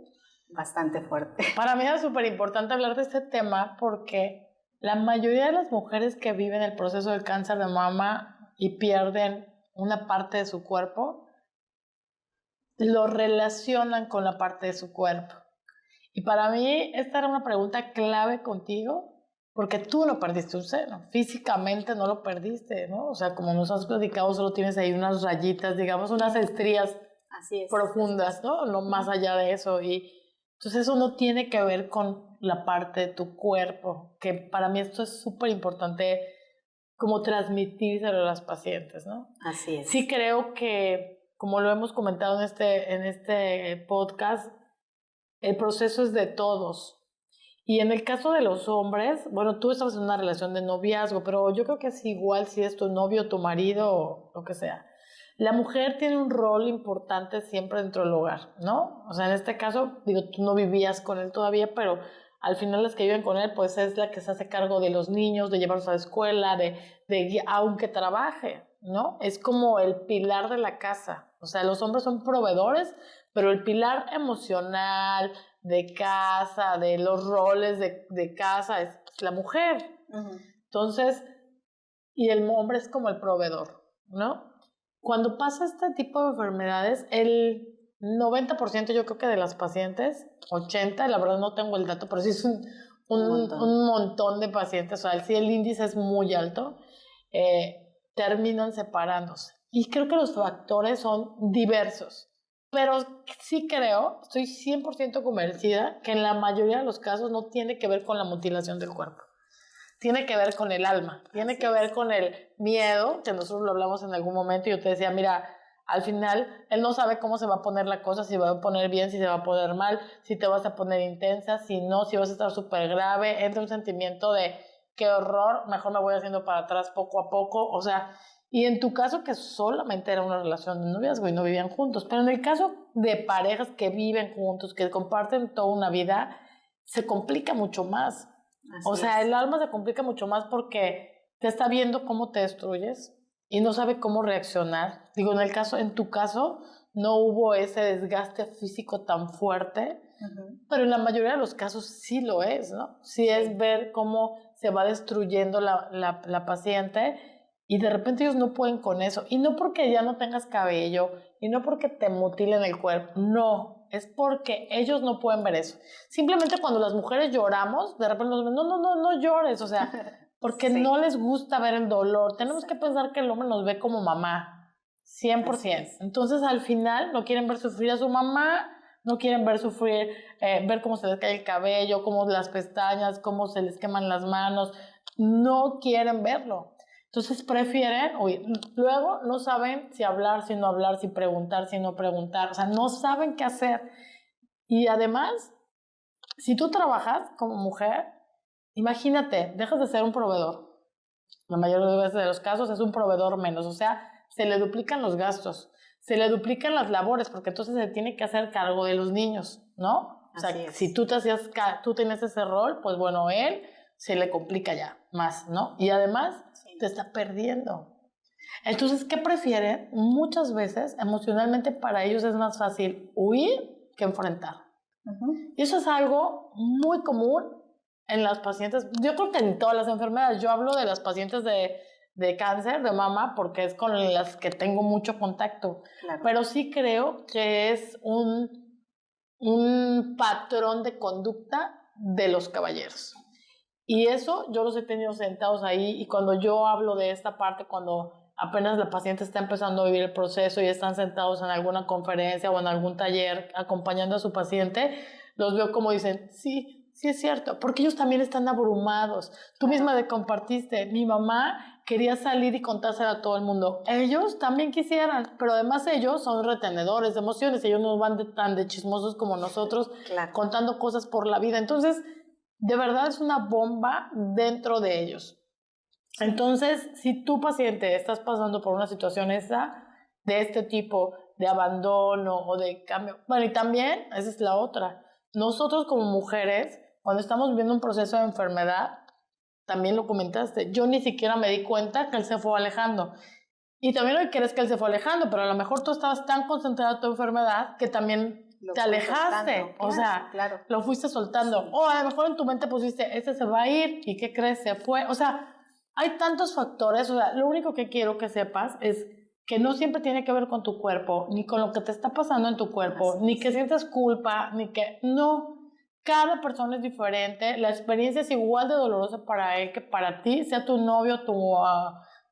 bastante fuerte. Para mí es súper importante hablar de este tema porque la mayoría de las mujeres que viven el proceso del cáncer de mama y pierden una parte de su cuerpo, lo relacionan con la parte de su cuerpo. Y para mí esta era una pregunta clave contigo porque tú no perdiste un seno, físicamente no lo perdiste, ¿no? O sea, como nos has platicado, solo tienes ahí unas rayitas, digamos, unas estrías profundas, ¿no? No más allá de eso. Y entonces eso no tiene que ver con la parte de tu cuerpo, que para mí esto es súper importante como transmitírselo a las pacientes, ¿no? Así es. Sí creo que, como lo hemos comentado en este podcast, el proceso es de todos. Y en el caso de los hombres, bueno, tú estabas en una relación de noviazgo, pero yo creo que es igual si es tu novio, tu marido o lo que sea. La mujer tiene un rol importante siempre dentro del hogar, ¿no? O sea, en este caso, digo, tú no vivías con él todavía, pero al final las que viven con él, pues es la que se hace cargo de los niños, de llevarlos a la escuela, aunque trabaje, ¿no? Es como el pilar de la casa. O sea, los hombres son proveedores, pero el pilar emocional, de casa, de los roles de casa, es la mujer. Uh-huh. Entonces, y el hombre es como el proveedor, ¿no? Cuando pasa este tipo de enfermedades, el 90% yo creo que de las pacientes, 80%, la verdad no tengo el dato, pero sí es un montón de pacientes, o sea, sí el índice es muy alto, terminan separándose. Y creo que los factores son diversos. Pero sí creo, estoy 100% convencida que en la mayoría de los casos no tiene que ver con la mutilación del cuerpo. Tiene que ver con el alma, tiene que ver con el miedo, que nosotros lo hablamos en algún momento y yo te decía, mira, al final él no sabe cómo se va a poner la cosa, si va a poner bien, si se va a poner mal, si te vas a poner intensa, si no, si vas a estar súper grave, entra un sentimiento de qué horror, mejor me voy haciendo para atrás poco a poco, o sea, Y en tu caso que solamente era una relación de noviazgo y no vivían juntos, pero en el caso de parejas que viven juntos, que comparten toda una vida, se complica mucho más. O sea, el alma se complica mucho más porque te está viendo cómo te destruyes y no sabe cómo reaccionar. Digo, en tu caso, no hubo ese desgaste físico tan fuerte, pero en la mayoría de los casos sí lo es, ¿no? Sí es ver cómo se va destruyendo la paciente y de repente ellos no pueden con eso. Y no porque ya no tengas cabello y no porque te mutilen el cuerpo, no. Es porque ellos no pueden ver eso. Simplemente cuando las mujeres lloramos, de repente nos ven, no llores, o sea, porque no les gusta ver el dolor. Tenemos que pensar que el hombre nos ve como mamá, 100%. Entonces, al final, no quieren ver sufrir a su mamá, no quieren ver sufrir, ver cómo se les cae el cabello, cómo las pestañas, cómo se les queman las manos. No quieren verlo. Entonces prefieren huir. Luego no saben si hablar, si no hablar, si preguntar, si no preguntar. O sea, no saben qué hacer. Y además, si tú trabajas como mujer, imagínate, dejas de ser un proveedor. La mayoría de los casos es un proveedor menos. O sea, se le duplican los gastos, se le duplican las labores, porque entonces se tiene que hacer cargo de los niños, ¿no? O sea, si tú tenías ese rol, pues bueno, él se le complica ya más, ¿no? Y además te está perdiendo. Entonces, ¿qué prefieren? Muchas veces, emocionalmente para ellos es más fácil huir que enfrentar. Y eso es algo muy común en las pacientes. Yo creo que en todas las enfermedades. Yo hablo de las pacientes de cáncer de mama porque es con las que tengo mucho contacto. Claro. Pero sí creo que es un patrón de conducta de los caballeros. Y eso yo los he tenido sentados ahí y cuando yo hablo de esta parte, cuando apenas la paciente está empezando a vivir el proceso y están sentados en alguna conferencia o en algún taller acompañando a su paciente, los veo como dicen, sí es cierto, porque ellos también están abrumados. Tú misma te compartiste, mi mamá quería salir y contárselo a todo el mundo. Ellos también quisieran, pero además ellos son retenedores de emociones, ellos no van tan de chismosos como nosotros, contando cosas por la vida. Entonces, de verdad es una bomba dentro de ellos. Entonces, si tu paciente estás pasando por una situación de este tipo, de abandono o de cambio, bueno, y también, esa es la otra, nosotros como mujeres, cuando estamos viviendo un proceso de enfermedad, también lo comentaste, yo ni siquiera me di cuenta que él se fue alejando. Y también lo que quieres que él se fue alejando, pero a lo mejor tú estabas tan concentrada en tu enfermedad que también te alejaste, o sea, lo fuiste soltando. O a lo mejor en tu mente pusiste, este se va a ir, ¿y qué crees? Se fue. O sea, hay tantos factores, o sea, lo único que quiero que sepas es que no siempre tiene que ver con tu cuerpo, ni con lo que te está pasando en tu cuerpo, ni que sientas culpa, ni que... No, cada persona es diferente, la experiencia es igual de dolorosa para él que para ti, sea tu novio,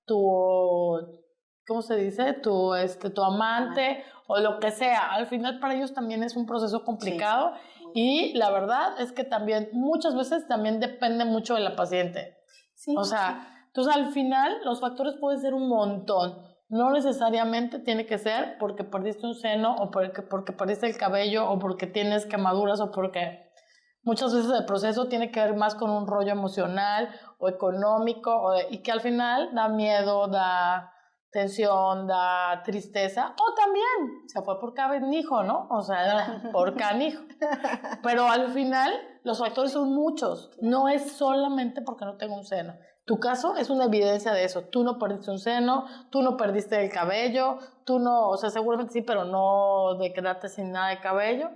¿cómo se dice? Tu amante o lo que sea. Al final para ellos también es un proceso complicado y la verdad es que también muchas veces también depende mucho de la paciente. O sea, entonces al final los factores pueden ser un montón. No necesariamente tiene que ser porque perdiste un seno o porque perdiste el cabello o porque tienes quemaduras o porque... Muchas veces el proceso tiene que ver más con un rollo emocional o económico y que al final da miedo, da tensión, da tristeza o también se fue por canijo, ¿no? O sea, por canijo. Pero al final los factores son muchos. No es solamente porque no tengo un seno. Tu caso es una evidencia de eso. Tú no perdiste un seno, tú no perdiste el cabello, tú no, o sea, seguramente sí, pero no de quedarte sin nada de cabello.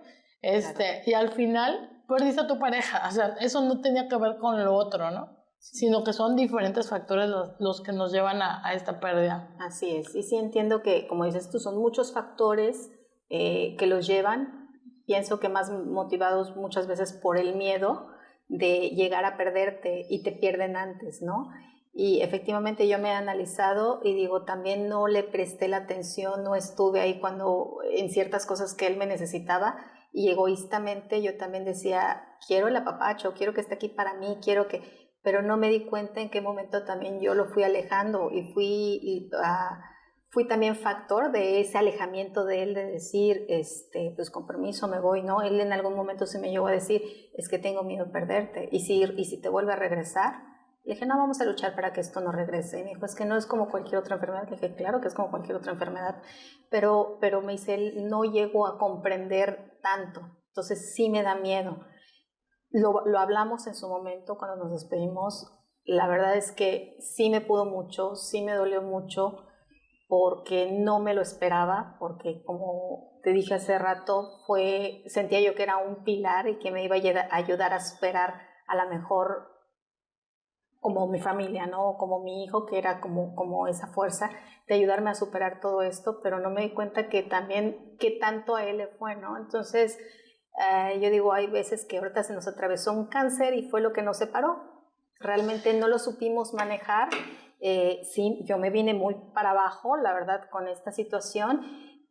Y al final perdiste a tu pareja, o sea, eso no tenía que ver con lo otro, ¿no? Sino que son diferentes factores los que nos llevan a esta pérdida. Así es, y sí entiendo que, como dices tú, son muchos factores que los llevan, pienso que más motivados muchas veces por el miedo de llegar a perderte y te pierden antes, ¿no? Y efectivamente yo me he analizado y digo, también no le presté la atención, no estuve ahí cuando en ciertas cosas que él me necesitaba. Y egoístamente yo también decía, quiero el apapacho, quiero que esté aquí para mí, pero no me di cuenta en qué momento también yo lo fui alejando y fui también factor de ese alejamiento de él, de decir, pues con permiso me voy, ¿no? Él en algún momento se me llegó a decir, es que tengo miedo a perderte, y si te vuelve a regresar, Le dije, no, vamos a luchar para que esto no regrese. Y me dijo, es que no es como cualquier otra enfermedad. Le dije, claro que es como cualquier otra enfermedad, pero me dice, no llego a comprender tanto, entonces sí me da miedo. Lo hablamos en su momento cuando nos despedimos. La verdad es que sí me pudo mucho, sí me dolió mucho, porque no me lo esperaba, porque como te dije hace rato, sentía yo que era un pilar y que me iba a ayudar a superar a lo mejor como mi familia, ¿no? Como mi hijo, que era como esa fuerza de ayudarme a superar todo esto, pero no me di cuenta que también, qué tanto a él le fue, ¿no? Entonces, yo digo, hay veces que ahorita se nos atravesó un cáncer y fue lo que nos separó. Realmente no lo supimos manejar. Sí, yo me vine muy para abajo, la verdad, con esta situación,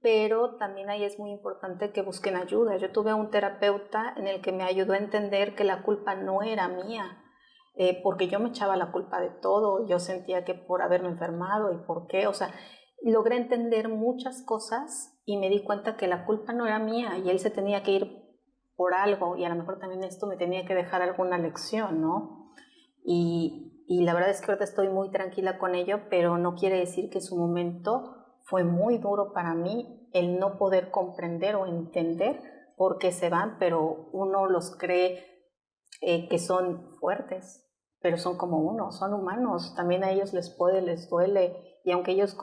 pero también ahí es muy importante que busquen ayuda. Yo tuve un terapeuta en el que me ayudó a entender que la culpa no era mía, porque yo me echaba la culpa de todo, yo sentía que por haberme enfermado y por qué, o sea, logré entender muchas cosas y me di cuenta que la culpa no era mía y él se tenía que ir por algo y a lo mejor también esto me tenía que dejar alguna lección, ¿no? Y la verdad es que ahorita estoy muy tranquila con ello, pero no quiere decir que su momento fue muy duro para mí el no poder comprender o entender por qué se van, pero uno los cree que son fuertes, pero son como uno, son humanos, también a ellos les duele, y aunque ellos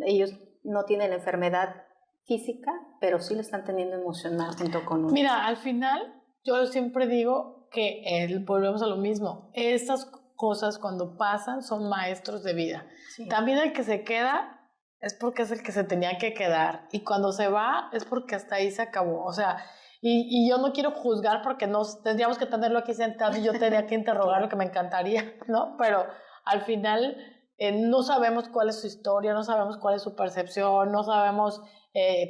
ellos no tienen la enfermedad física, pero sí lo están teniendo emocional junto con uno. Mira, al final yo siempre digo que volvemos a lo mismo, estas cosas cuando pasan son maestros de vida. Sí. También el que se queda es porque es el que se tenía que quedar, y cuando se va es porque hasta ahí se acabó, o sea, y yo no quiero juzgar porque tendríamos que tenerlo aquí sentado y yo tenía que interrogarlo, que me encantaría, ¿no? Pero al final no sabemos cuál es su historia, no sabemos cuál es su percepción, no sabemos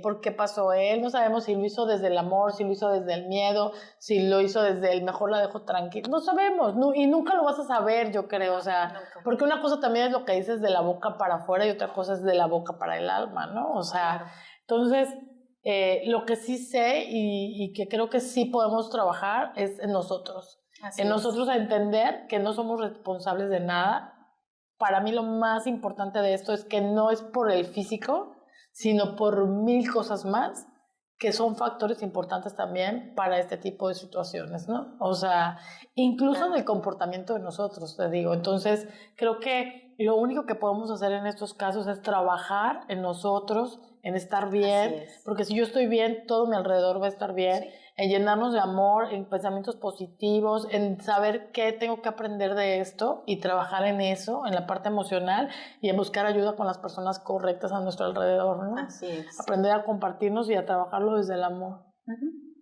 por qué pasó él, no sabemos si lo hizo desde el amor, si lo hizo desde el miedo, si lo hizo desde el mejor la dejo tranquila, no sabemos, y nunca lo vas a saber, yo creo, o sea, porque una cosa también es lo que dices de la boca para afuera y otra cosa es de la boca para el alma, ¿no? O sea, claro. Entonces, lo que sí sé y que creo que sí podemos trabajar es en nosotros. Así en nosotros a entender que no somos responsables de nada. Para mí lo más importante de esto es que no es por el físico, sino por 1000 cosas más que son factores importantes también para este tipo de situaciones, ¿no? O sea, incluso claro. En el comportamiento de nosotros, te digo. Entonces, creo que lo único que podemos hacer en estos casos es trabajar en nosotros, en estar bien, porque si yo estoy bien, todo mi alrededor va a estar bien, sí. En llenarnos de amor, en pensamientos positivos, en saber qué tengo que aprender de esto y trabajar en eso, en la parte emocional y en buscar ayuda con las personas correctas a nuestro alrededor, ¿no? Así es. Aprender a compartirnos y a trabajarlo desde el amor,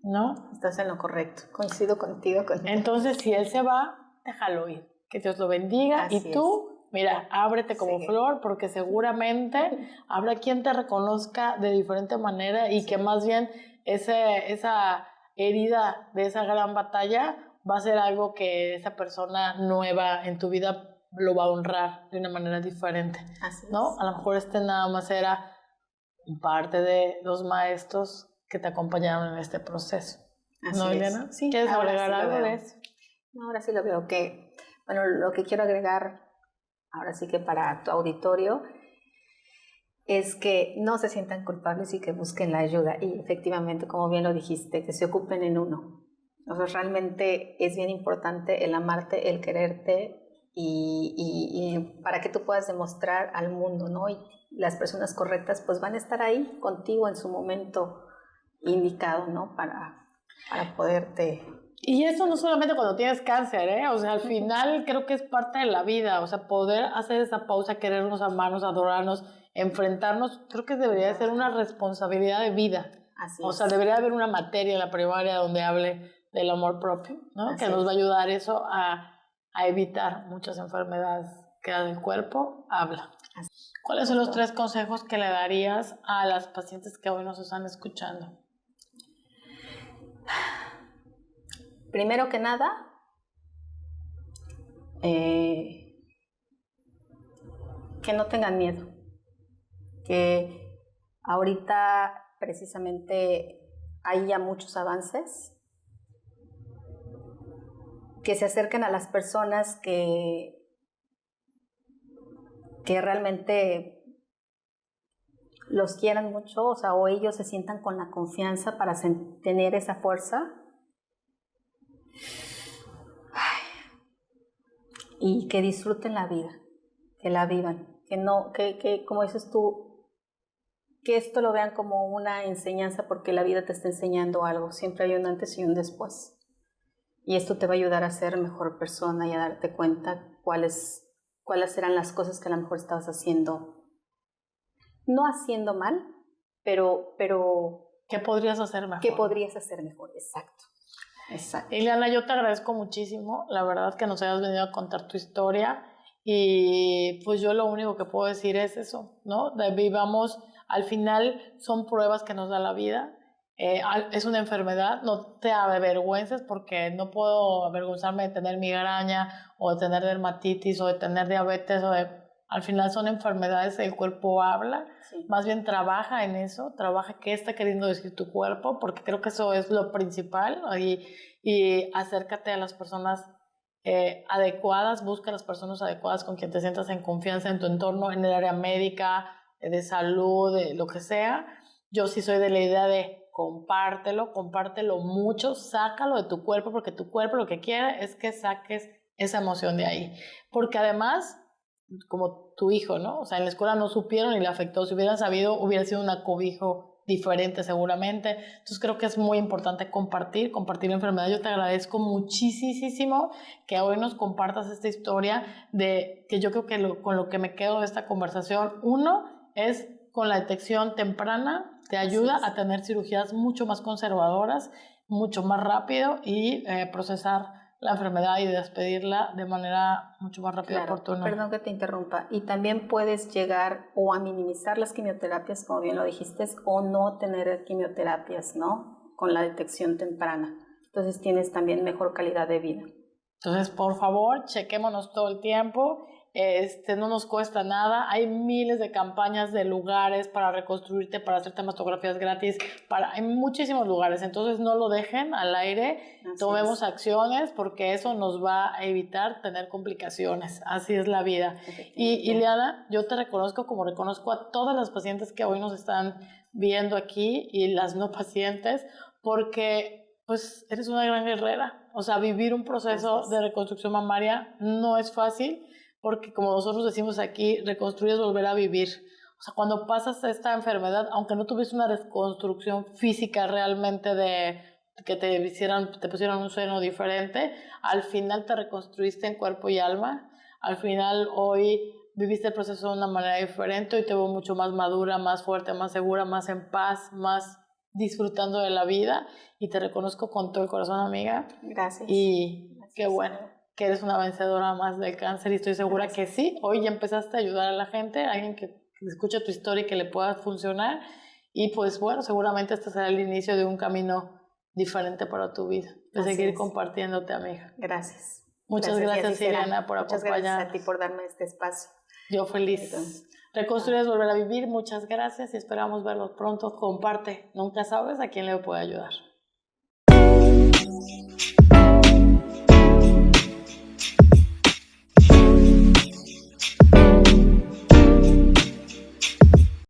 ¿no? Estás en lo correcto, coincido contigo. Entonces, si él se va, déjalo ir, que Dios lo bendiga. Así y tú... Es. Mira, ábrete como flor porque seguramente habrá quien te reconozca de diferente manera y que más bien esa herida de esa gran batalla va a ser algo que esa persona nueva en tu vida lo va a honrar de una manera diferente. Así ¿no? Es. A lo mejor nada más era parte de los maestros que te acompañaron en este proceso. Así ¿no, Eliana? Sí, ¿Quieres agregar sí algo de eso? No, ahora sí lo veo. Bueno, lo que quiero agregar ahora sí que para tu auditorio, es que no se sientan culpables y que busquen la ayuda. Y efectivamente, como bien lo dijiste, que se ocupen en uno. O sea, realmente es bien importante el amarte, el quererte y para que tú puedas demostrar al mundo, ¿no? Y las personas correctas pues van a estar ahí contigo en su momento indicado, ¿no? Para poderte... Y eso no solamente cuando tienes cáncer, ¿eh? O sea, al final creo que es parte de la vida, o sea, poder hacer esa pausa, querernos, amarnos, adorarnos, enfrentarnos, creo que debería ser una responsabilidad de vida. Así o sea, debería haber una materia en la primaria donde hable del amor propio, ¿no? Así que nos va a ayudar eso a evitar muchas enfermedades que el cuerpo habla. ¿Cuáles son los 3 consejos que le darías a las pacientes que hoy nos están escuchando? Primero que nada, que no tengan miedo, que ahorita precisamente hay ya muchos avances que se acerquen a las personas que realmente los quieran mucho, o sea, o ellos se sientan con la confianza para tener esa fuerza. Y que disfruten la vida, que la vivan, que como dices tú, que esto lo vean como una enseñanza porque la vida te está enseñando algo, siempre hay un antes y un después. Y esto te va a ayudar a ser mejor persona y a darte cuenta cuáles eran las cosas que a lo mejor estabas haciendo, no haciendo mal, pero ¿qué podrías hacer mejor? ¿Qué podrías hacer mejor? Exacto. Exacto. Ileana, yo te agradezco muchísimo, la verdad, que nos hayas venido a contar tu historia, y pues yo lo único que puedo decir es eso, ¿no? Vivamos, al final son pruebas que nos da la vida, es una enfermedad, no te avergüences, porque no puedo avergonzarme de tener migraña o de tener dermatitis o de tener diabetes al final son enfermedades, el cuerpo habla, sí. Más bien trabaja en eso, trabaja qué está queriendo decir tu cuerpo, porque creo que eso es lo principal, y acércate a las personas adecuadas, busca a las personas adecuadas con quien te sientas en confianza en tu entorno, en el área médica, de salud, de lo que sea. Yo sí soy de la idea de compártelo mucho, sácalo de tu cuerpo, porque tu cuerpo lo que quiere es que saques esa emoción de ahí, porque además, como tu hijo, ¿no? O sea, en la escuela no supieron y le afectó. Si hubieran sabido, hubiera sido un acobijo diferente seguramente. Entonces creo que es muy importante compartir la enfermedad. Yo te agradezco muchísimo que hoy nos compartas esta historia de que yo creo que con lo que me quedo de esta conversación, uno es con la detección temprana, te ayuda a tener cirugías mucho más conservadoras, mucho más rápido y procesar la enfermedad y despedirla de manera mucho más rápida y oportuna. Perdón que te interrumpa. Y también puedes llegar o a minimizar las quimioterapias, como bien lo dijiste, o no tener quimioterapias, ¿no? Con la detección temprana. Entonces tienes también mejor calidad de vida. Entonces, por favor, chequémonos todo el tiempo. No nos cuesta nada. Hay miles de campañas de lugares para reconstruirte, para hacerte mastografías gratis. Hay muchísimos lugares. Entonces, no lo dejen al aire. Tomemos acciones, porque eso nos va a evitar tener complicaciones. Así es la vida. Y Ileana, yo te reconozco como reconozco a todas las pacientes que hoy nos están viendo aquí y las no pacientes, porque pues eres una gran guerrera. O sea, vivir un proceso de reconstrucción mamaria no es fácil, porque como nosotros decimos aquí, reconstruir es volver a vivir. O sea, cuando pasas esta enfermedad, aunque no tuviste una reconstrucción física realmente de que te pusieran un seno diferente, al final te reconstruiste en cuerpo y alma. Al final hoy viviste el proceso de una manera diferente y te veo mucho más madura, más fuerte, más segura, más en paz, más disfrutando de la vida, y te reconozco con todo el corazón, amiga. Gracias. Y qué bueno que eres una vencedora más del cáncer, y estoy segura que sí, hoy ya empezaste a ayudar a la gente, a alguien que escuche tu historia y que le pueda funcionar, y pues bueno, seguramente este será el inicio de un camino diferente para tu vida, de seguir compartiéndote, amiga. Gracias. Muchas gracias, Ileana, por acompañarnos. Muchas gracias a ti por darme este espacio. Yo feliz. Reconstruir es volver a vivir. Muchas gracias y esperamos verlos pronto. Comparte. Nunca sabes a quién le puede ayudar.